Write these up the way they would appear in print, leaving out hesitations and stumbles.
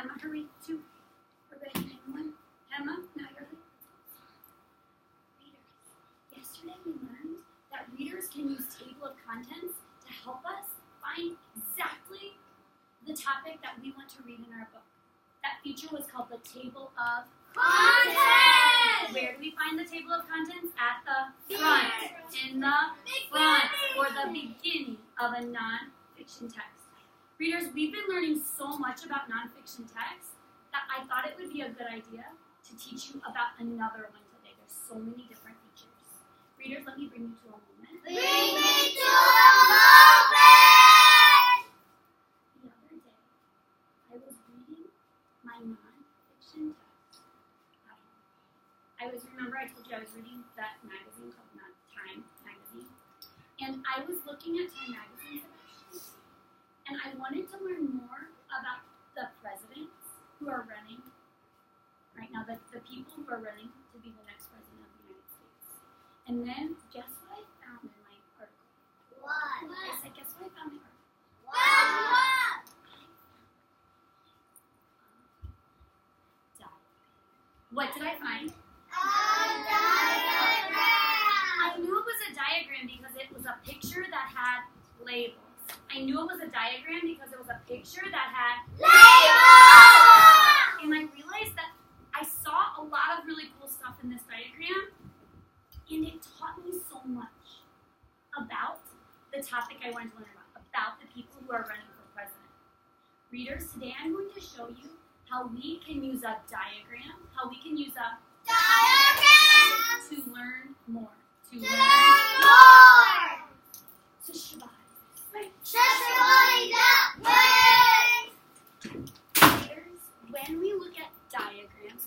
Emma, hurry, too. We're ready, anyone? Emma, now you're ready. Readers. Yesterday we learned that readers can use table of contents to help us find exactly the topic that we want to read in our book. That feature was called the table of contents. Where do we find the table of contents? At the front. In the front, or the beginning of a non-fiction text. Readers, we've been learning so much about non-fiction texts that I thought it would be a good idea to teach you about another one today. There's so many different features. Readers, let me bring you to a moment. Bring me to a moment! The other day, I was reading my non-fiction text at home. Remember I told you I was reading that magazine called Time magazine. And I was looking at Time magazine today, and I wanted to learn more about the presidents who are running right now, the people who are running to be the next president of the United States. And then, guess what I found in my article? What? I said, guess what I found in my article? What? What did I find? A diagram! I knew it was a diagram because it was a picture that had labels. I knew it was a diagram because it was a picture that had labels! And I realized that I saw a lot of really cool stuff in this diagram, and it taught me so much about the topic I wanted to learn about the people who are running for president. Readers, today I'm going to show you how we can use a diagram, to learn more. To learn more! So Shabbat. Right. Readers, when we look at diagrams,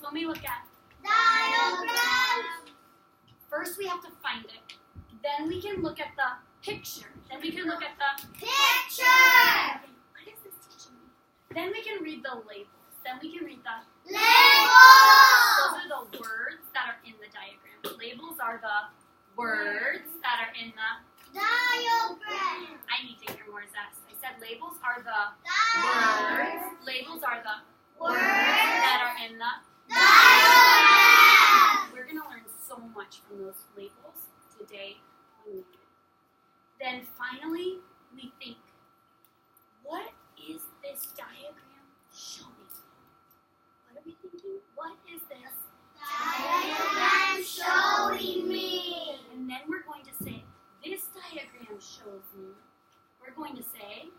first we have to find it. Then we can look at the picture. Then we can look at the picture! What is this teaching me? Then we can read the labels. Then we can read the labels! Those are the words that are in the diagram. Labels are the words that are in the diagram. I need to hear more zest. I said labels are the words. Labels are the words that are in the diagram. We're going to learn so much from those labels today. Then finally, we think, what is this diagram showing? What are we thinking? What is this diagram showing me? And then we're going to say, this diagram shows me. We're going to say,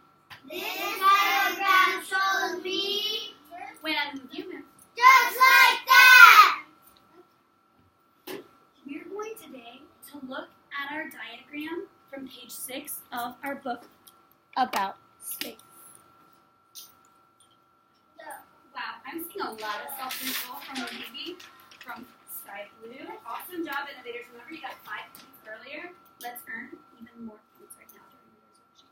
this diagram shows me. when I'm with you, just like that. We're going today to look at our diagram from page 6 of our book about space. Wow, I'm seeing a lot of self-control from the movie from Sky Blue. Awesome job, innovators. Remember, you got 5 points earlier. Let's earn even more points right now during the resolution.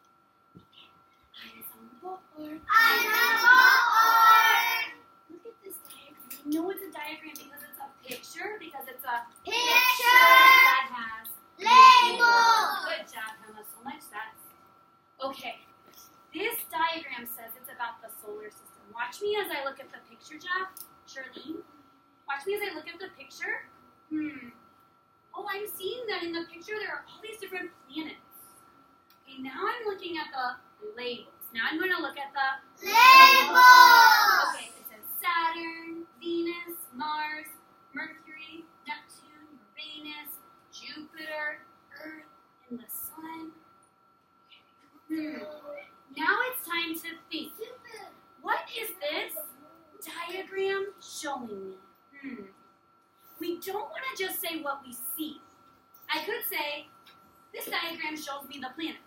Okay. Eyes on the board. Eyes on the board. Look at this diagram. You know it's a diagram because it's a picture, because it's a picture that has labels. Good job, Emma. So much sense. Okay. This diagram says it's about the solar system. Watch me as I look at the picture, Jeff. Charlene. Watch me as I look at the picture. Oh, I'm seeing that in the picture there are all these different planets. Okay, now I'm looking at the labels. Now I'm going to look at the labels. Okay, it says Saturn, Venus, Mars, Mercury, Neptune, Uranus, Jupiter, Earth, and the Sun. Now it's time to think. What is this diagram showing me? We don't want to just say what we see. I could say, this diagram shows me the planets.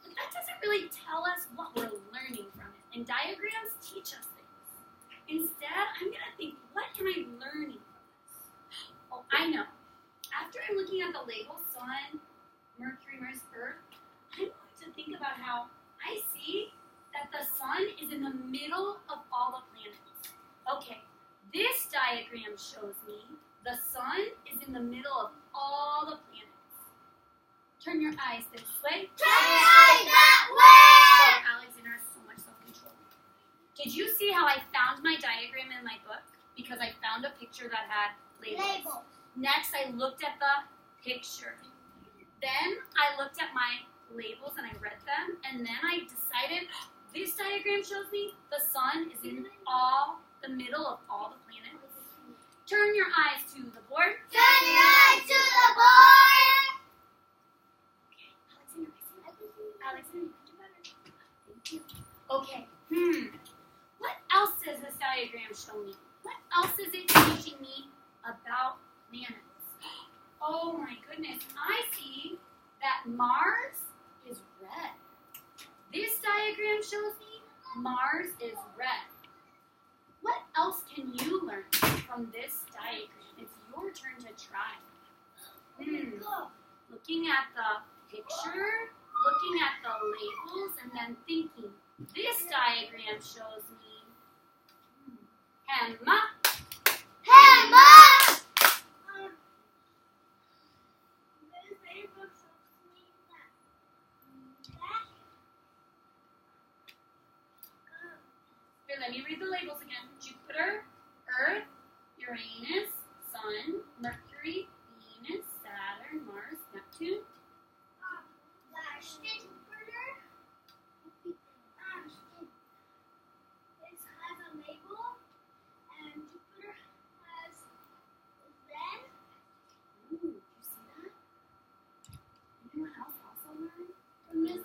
But that doesn't really tell us what we're learning from it. And diagrams teach us things. Instead, I'm going to think, what am I learning from this? Oh, I know. After I'm looking at the labels, Sun, Mercury, Mars, Earth, I'm going to think about how I see that the Sun is in the middle of all the planets. Okay, this diagram shows me the Sun is in the middle of all the planets. Turn your eyes this way. Turn your eyes that way! Oh, Alexander has so much self-control. Did you see see how I found my diagram in my book? Because I found a picture that had labels. Next, I looked at the picture. Then I looked at my labels and I read them, and then I decided this diagram shows me the sun is in the middle of all the planets. Turn your eyes to the board. Turn your eyes to the board. Alexander, you can do better. Thank you. Okay. What else does this diagram show me? What else is it teaching me about planets? Oh my goodness. I see that Mars is red. This diagram shows me Mars is red. What else can you learn from this diagram? It's your turn to try. Looking at the picture, looking at the labels, and then thinking. This diagram shows me Emma. Here, let me read the labels again. Jupiter, Earth, Uranus, Sun, Mercury, Venus, Saturn, Mars, Neptune.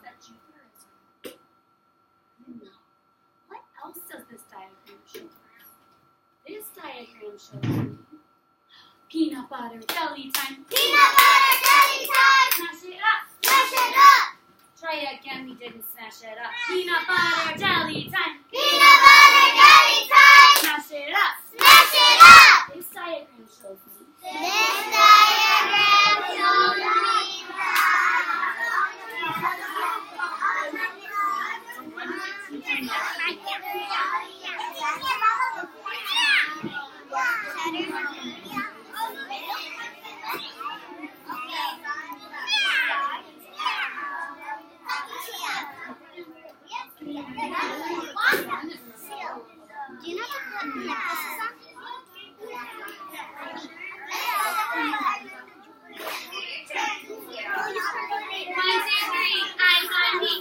That Jupiter is What else does this diagram show us? This diagram shows me peanut butter jelly time. Peanut butter jelly time. Smash it up. Smash it up. Try it again. We didn't smash it up. Peanut butter jelly time. Peanut butter jelly time. Smash it up. Smash it up. This diagram shows me. This diagram shows me. Do you know what the necklace is on? 1, 2, 3, eyes on me.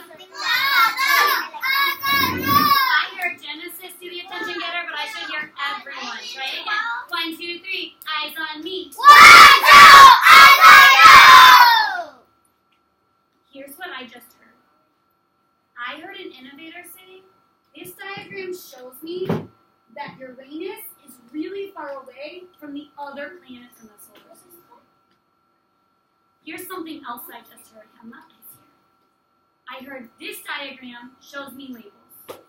I heard Genesis do the attention getter, but I should hear everyone. Try it again. 1, 2, 3, eyes on me. 1, 2, eyes on you. Here's what I just heard. I heard an innovator say, this diagram shows me that Uranus is really far away from the other planets in the solar system. Here's something else I just heard. Emma is here. I heard this diagram shows me labels.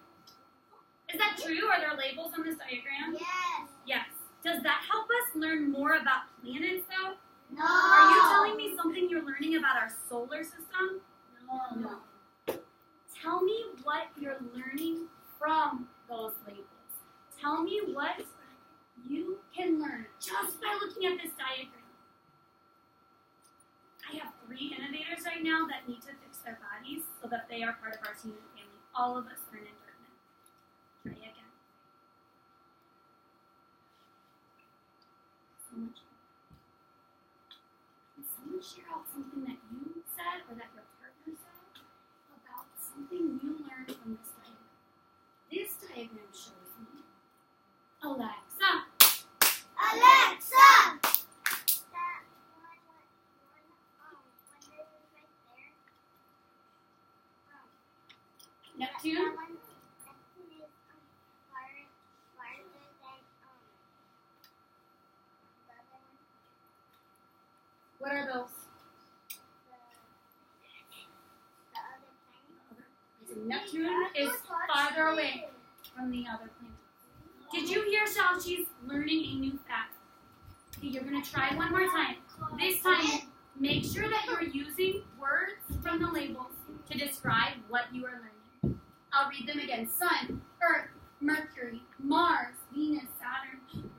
Is that true? Are there labels on this diagram? Yes. Yes. Does that help us learn more about planets, though? No. Are you telling me something you're learning about our solar system? No. Tell me what you're learning from those labels. Tell me what you can learn just by looking at this diagram. I have 3 innovators right now that need to fix their bodies so that they are part of our team and family. All of us learn in Bergman. Try again. Can someone share out something that you said or that your partner said about something you learned from this diagram? This diagram shows me Alexa. Alexa. Neptune. What are those? Neptune is farther away from the other planets. Did you hear how she's learning a new fact? Okay, you're going to try one more time. This time, make sure that you're using words from the labels to describe what you are learning. I'll read them again. Sun, Earth, Mercury, Mars, Venus, Saturn. Ooh,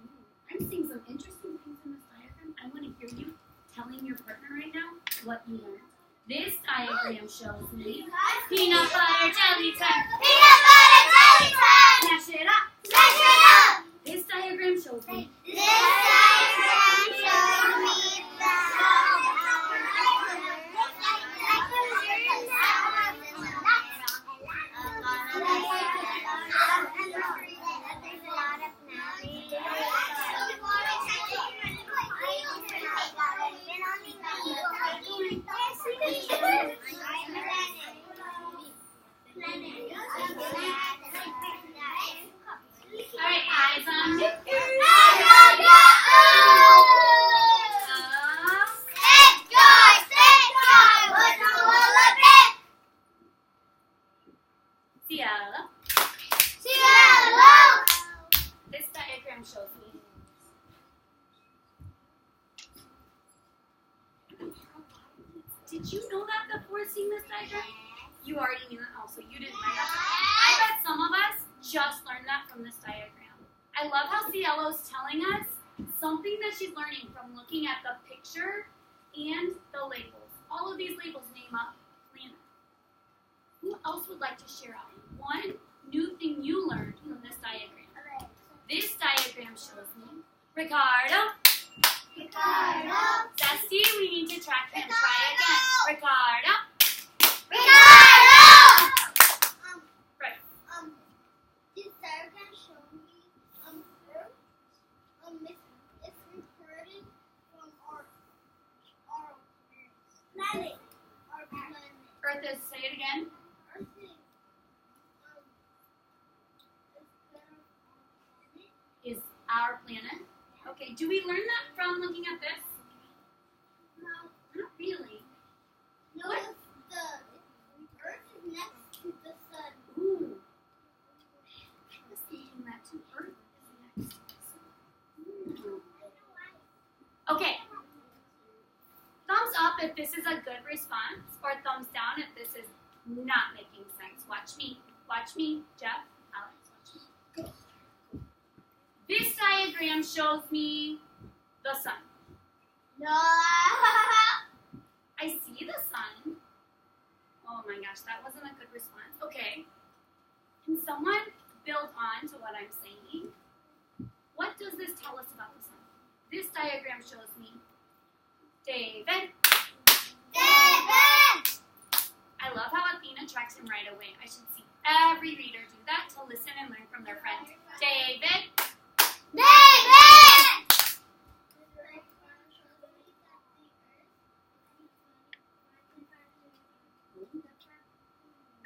I'm seeing some interesting things in this diagram. I want to hear you telling your partner right now what you learned. This diagram shows me peanut butter jelly time. Peanut butter jelly time. Smash it up. Cielo. Cielo. This diagram shows me. Did you know that before seeing this diagram? You already knew it also. You didn't learn that. I bet some of us just learned that from this diagram. I love how Cielo's telling us something that she's learning from looking at the picture and the labels. All of these labels name a planet. Who else would like to share out one new thing you learned from this diagram? This diagram shows me Ricardo. Ricardo. Zesty, we need to track him. Try again. Ricardo. Ricardo. Right. This diagram showed me Earth. It's recorded from our planet. Our planet. Earth is, say it again. Earth is Is our planet. Okay, do we learn that from looking at this? No, Not really. no, What? the Earth is next to the sun. Ooh. I was thinking that too. Earth is next to the sun. Ooh. Okay. Thumbs up if this is a good response, or thumbs down if this is not making sense. Watch me. Watch me, Jeff, Alex, watch me. This diagram shows me the sun. No. I see the sun. Oh my gosh, that wasn't a good response. Okay. Can someone build on to what I'm saying? What does this tell us about the sun? This diagram shows me David. David. I love how Athena tracks him right away. I should see every reader do that to listen and learn from their friends. David. David.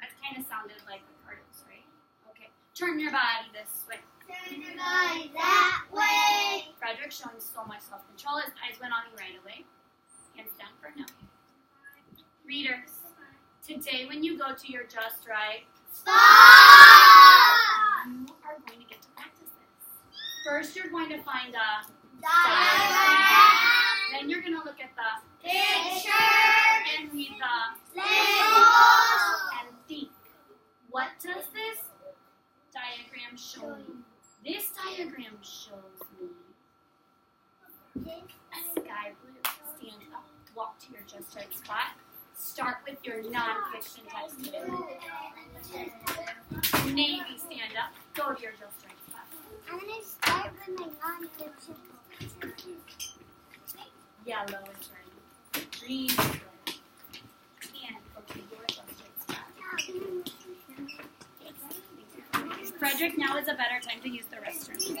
That kind of sounded like Ricardo's, right? Okay. Turn your body this way. Turn your body that way. Frederick's showing so much self-control. His eyes went on me right away. Hands down for no. Readers, today when you go to your Just Right, Stop. you are going to get to practice this. First, you're going to find a Diagram. then you're going to look at the Picture. and read the Label. and think. What does this diagram show me? This diagram shows me sky blue. Stand up, walk to your Just Right spot. Start with your nonfiction textbook. Navy, stand up, go to your Just Right spot. I'm going to start with my non-fiction. Yellow is ready. Green is ready. And go to your Just Right spot. Frederick, now is a better time to use the restroom.